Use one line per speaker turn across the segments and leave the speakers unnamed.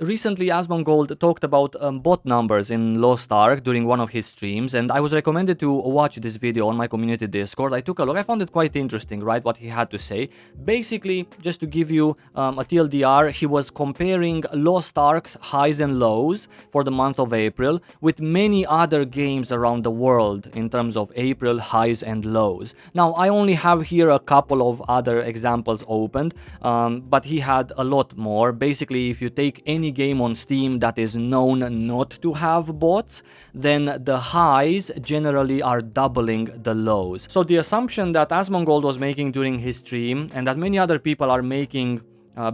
Recently, Asmongold talked about bot numbers in Lost Ark during one of his streams, and I was recommended to watch this video on my community Discord. I took a look. I found it quite interesting, right, what he had to say. Basically, just to give you a TLDR, he was comparing Lost Ark's highs and lows for the month of April with many other games around the world in terms of April highs and lows. Now, I only have here a couple of other examples opened, but he had a lot more. Basically, if you take any game on Steam that is known not to have bots, then the highs generally are doubling the lows. So the assumption that Asmongold was making during his stream, and that many other people are making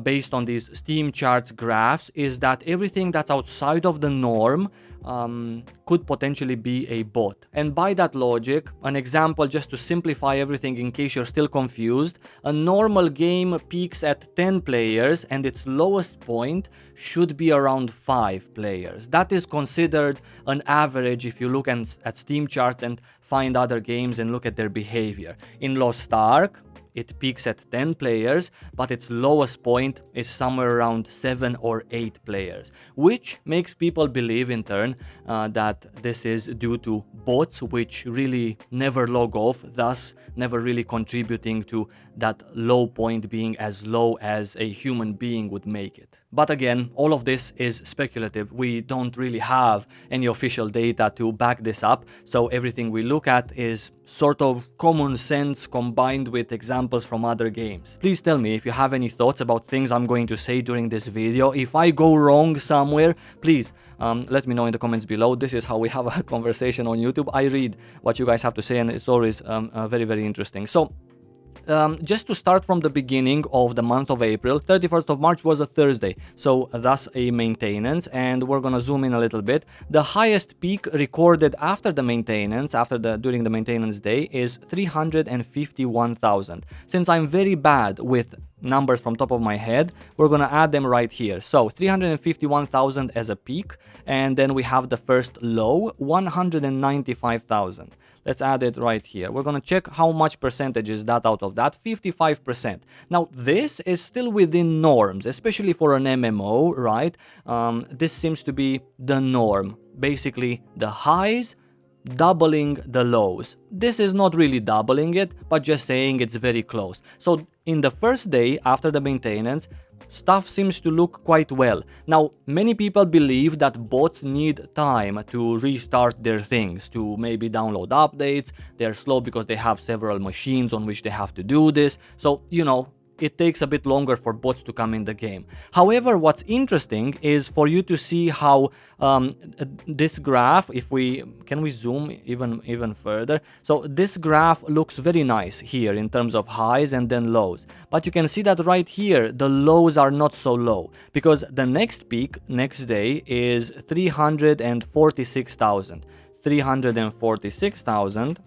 based on these Steam charts graphs, is that everything that's outside of the norm could potentially be a bot. And by that logic, an example just to simplify everything in case you're still confused, a normal game peaks at 10 players and its lowest point should be around 5 players. That is considered an average if you look at Steam charts and find other games and look at their behavior. In Lost Ark, it peaks at 10 players, but its lowest point is somewhere around 7 or 8 players, which makes people believe in turn that this is due to bots which really never log off, thus never really contributing to that low point being as low as a human being would make it. But again, all of this is speculative. We don't really have any official data to back this up, so everything we look at is sort of common sense combined with examples from other games. Please tell me if you have any thoughts about things I'm going to say during this video. If I go wrong somewhere, please let me know in the comments below. This is how we have a conversation on YouTube. I read what you guys have to say, and it's always very, very interesting. So just to start from the beginning of the month of April, 31st of March was a Thursday, so thus a maintenance, and we're gonna zoom in a little bit. The highest peak recorded after the maintenance, during the maintenance day, is 351,000. Since I'm very bad with numbers from top of my head, we're gonna add them right here. So 351,000 as a peak, and then we have the first low, 195,000. Let's add it right here. We're gonna check how much percentage is that out of that. 55%. Now, this is still within norms, especially for an MMO, right? This seems to be the norm. Basically, the highs doubling the lows. This is not really doubling it, but just saying it's very close. So in the first day after the maintenance, stuff seems to look quite well. Now, many people believe that bots need time to restart their things, to maybe download updates. They're slow because they have several machines on which they have to do this. So, you know, it takes a bit longer for bots to come in the game. However, what's interesting is for you to see how this graph, can we zoom even further? So this graph looks very nice here in terms of highs and then lows. But you can see that right here, the lows are not so low, because the next peak, next day, is 346,000. 346,000,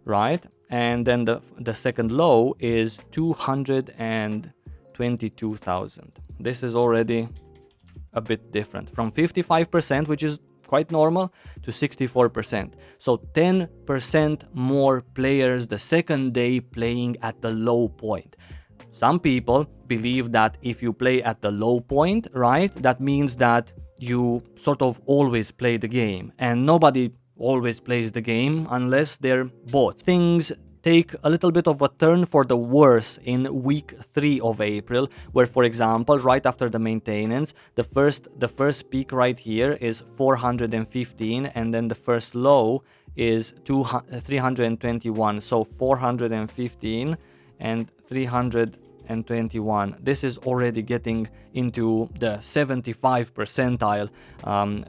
right? And then the second low is 222,000. This is already a bit different, from 55%, which is quite normal, to 64%. So 10% more players the second day playing at the low point. Some people believe that if you play at the low point, right, that means that you sort of always play the game, and nobody always plays the game unless they're bots. Things take a little bit of a turn for the worse in week 3 of April, where, for example, right after the maintenance, the first peak right here is 415, and then the first low is 321. So 415 and 321. This is already getting into the 75 percentile,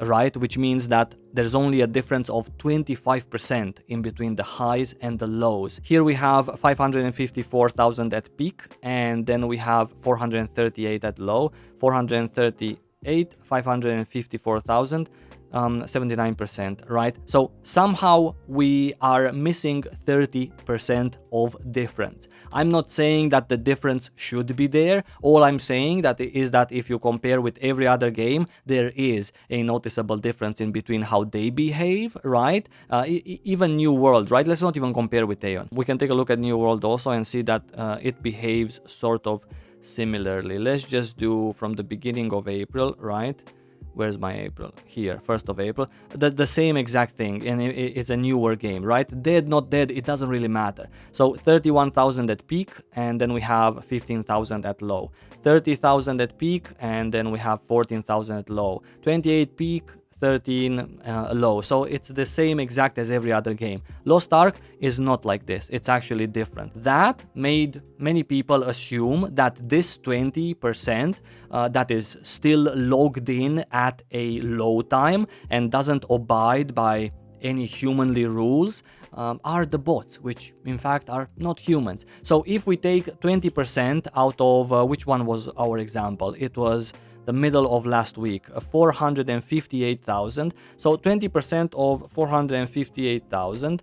right? Which means that there's only a difference of 25% in between the highs and the lows. Here we have 554,000 at peak, and then we have 438 at low, 438, 554,000. 79%, right? So somehow we are missing 30% of difference. I'm not saying that the difference should be there. All I'm saying is that if you compare with every other game, there is a noticeable difference in between how they behave, right? Even New World, right? Let's not even compare with Aeon. We can take a look at New World also and see that it behaves sort of similarly. Let's just do from the beginning of April, right? Where's my April? Here, 1st of April. The same exact thing, and it's a newer game, right? Dead, not dead, it doesn't really matter. So 31,000 at peak, and then we have 15,000 at low. 30,000 at peak, and then we have 14,000 at low. 28 peak, 13 low. So it's the same exact as every other game. Lost Ark is not like this. It's actually different. That made many people assume that this 20% that is still logged in at a low time and doesn't abide by any humanly rules are the bots, which in fact are not humans. So if we take 20% out of which one was our example? It was the middle of last week, 458,000. So 20% of 458,000,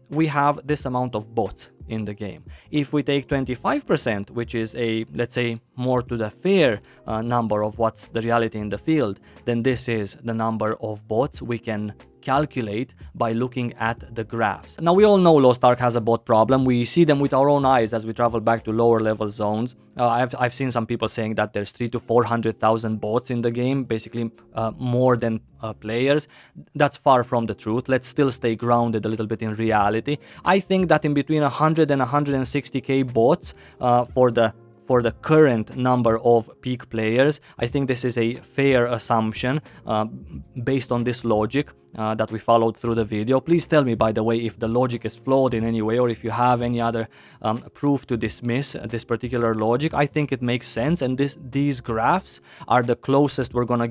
we have this amount of bots in the game. If we take 25%, which is a, let's say, more to the fair number of what's the reality in the field, then this is the number of bots we can calculate by looking at the graphs. Now, we all know Lost Ark has a bot problem. We see them with our own eyes as we travel back to lower level zones. I've seen some people saying that there's 300,000 to 400,000 bots in the game, basically more than players. That's far from the truth. Let's still stay grounded a little bit in reality. I think that in between 100 and 160k bots for the current number of peak players, I think this is a fair assumption based on this logic that we followed through the video. Please tell me, by the way, if the logic is flawed in any way, or if you have any other proof to dismiss this particular logic. I think it makes sense, and these graphs are the closest we're gonna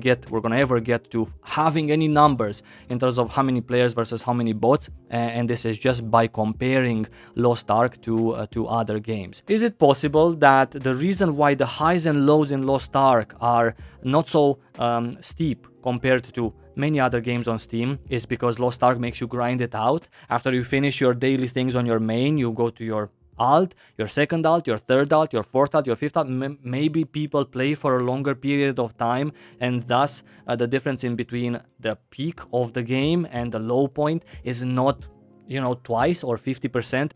ever get to having any numbers in terms of how many players versus how many bots, and this is just by comparing Lost Ark to other games. Is it possible that the reason why the highs and lows in Lost Ark are not so steep compared to many other games on Steam is because Lost Ark makes you grind it out? After you finish your daily things on your main, you go to your alt, your second alt, your third alt, your fourth alt, your fifth alt. Maybe people play for a longer period of time, and thus the difference in between the peak of the game and the low point is not, you know, twice or 50%.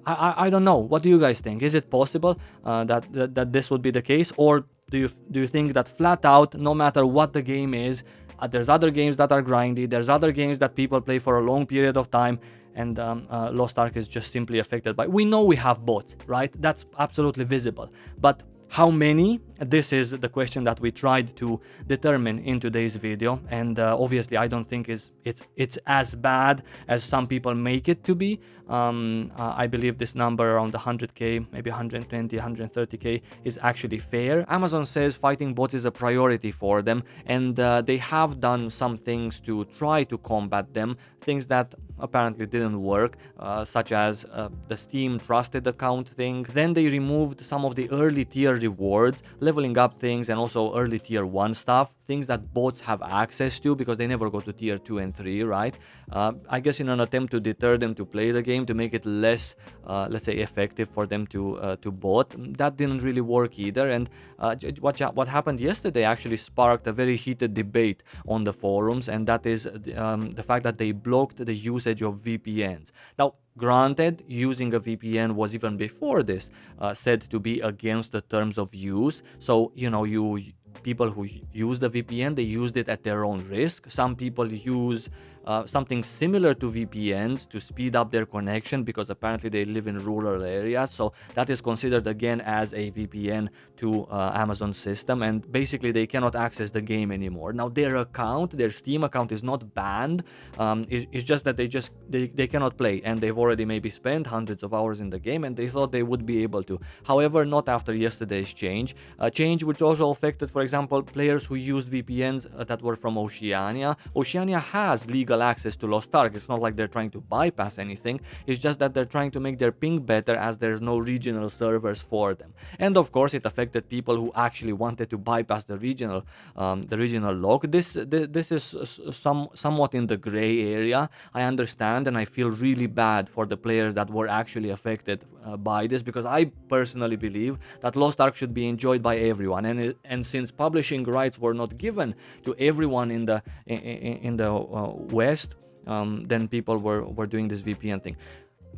I don't know. What do you guys think? Is it possible that this would be the case, or do you think that flat out, no matter what the game is, there's other games that are grindy, there's other games that people play for a long period of time, and Lost Ark is just simply affected by... We know we have bots, right? That's absolutely visible. But how many? This is the question that we tried to determine in today's video, and obviously I don't think it's as bad as some people make it to be. I believe this number around 100k, maybe 120, 130k is actually fair. Amazon says fighting bots is a priority for them, and they have done some things to try to combat them, things that apparently didn't work, such as the Steam trusted account thing. Then they removed some of the early tier rewards, leveling up things, and also early tier 1 stuff, things that bots have access to because they never go to tier 2 and 3, right? I guess in an attempt to deter them to play the game, to make it less, let's say, effective for them to bot. That didn't really work either, and what happened yesterday actually sparked a very heated debate on the forums, and that is the fact that they blocked the usage of VPNs. Now, granted, using a VPN was even before this said to be against the terms of use. So, you know, people who use the VPN, they used it at their own risk. Some people use something similar to VPNs to speed up their connection because apparently they live in rural areas. So that is considered again as a VPN to Amazon system, and basically they cannot access the game anymore. Now their account, their Steam account, is not banned. It's just that they cannot play, and they've already maybe spent hundreds of hours in the game, and they thought they would be able to. However, not after yesterday's change. Change which also affected, for example, players who used VPNs that were from Oceania. Oceania has legal access to Lost Ark. It's not like they're trying to bypass anything. It's just that they're trying to make their ping better, as there's no regional servers for them. And of course, it affected people who actually wanted to bypass the regional lock. This is somewhat in the gray area. I understand, and I feel really bad for the players that were actually affected by this, because I personally believe that Lost Ark should be enjoyed by everyone. And since publishing rights were not given to everyone in the West, then people were doing this VPN thing.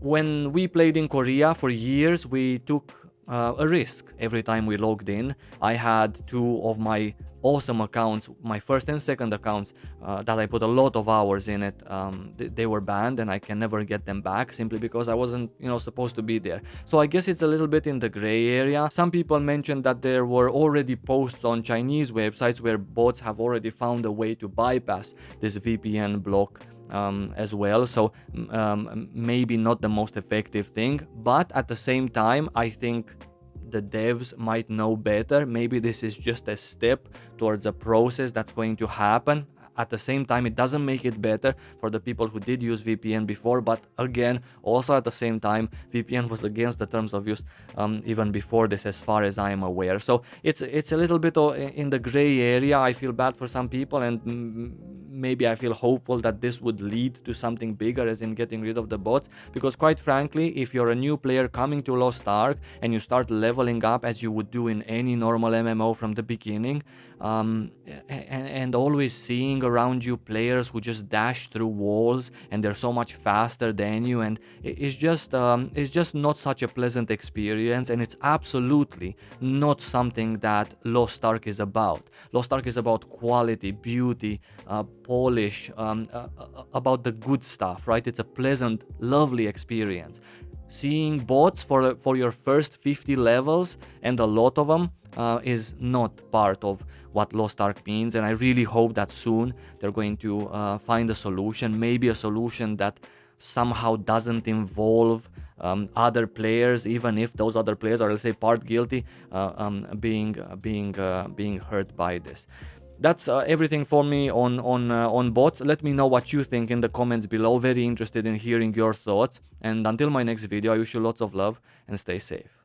When we played in Korea for years, we took a risk every time we logged in. I had two of my awesome accounts, my first and second accounts, that I put a lot of hours in it. They were banned, and I can never get them back simply because I wasn't, supposed to be there. So I guess it's a little bit in the gray area. Some people mentioned that there were already posts on Chinese websites where bots have already found a way to bypass this VPN block as well. So maybe not the most effective thing, but at the same time, I think the devs might know better. Maybe this is just a step towards a process that's going to happen. At the same time, it doesn't make it better for the people who did use VPN before, but again, also at the same time, VPN was against the terms of use even before this, as far as I am aware. So it's a little bit in the gray area. I feel bad for some people, and maybe I feel hopeful that this would lead to something bigger, as in getting rid of the bots, because quite frankly, if you're a new player coming to Lost Ark and you start leveling up as you would do in any normal MMO from the beginning, and always seeing around you players who just dash through walls and they're so much faster than you, and it's just not such a pleasant experience, and it's absolutely not something that Lost Ark is about. Lost Ark is about quality, beauty, polish, about the good stuff, right? It's a pleasant, lovely experience. Seeing bots for your first 50 levels, and a lot of them, is not part of what Lost Ark means, and I really hope that soon they're going to find a solution, maybe a solution that somehow doesn't involve other players, even if those other players are, let's say, part guilty, being hurt by this. That's everything for me on bots. Let me know what you think in the comments below. Very interested in hearing your thoughts. And until my next video, I wish you lots of love and stay safe.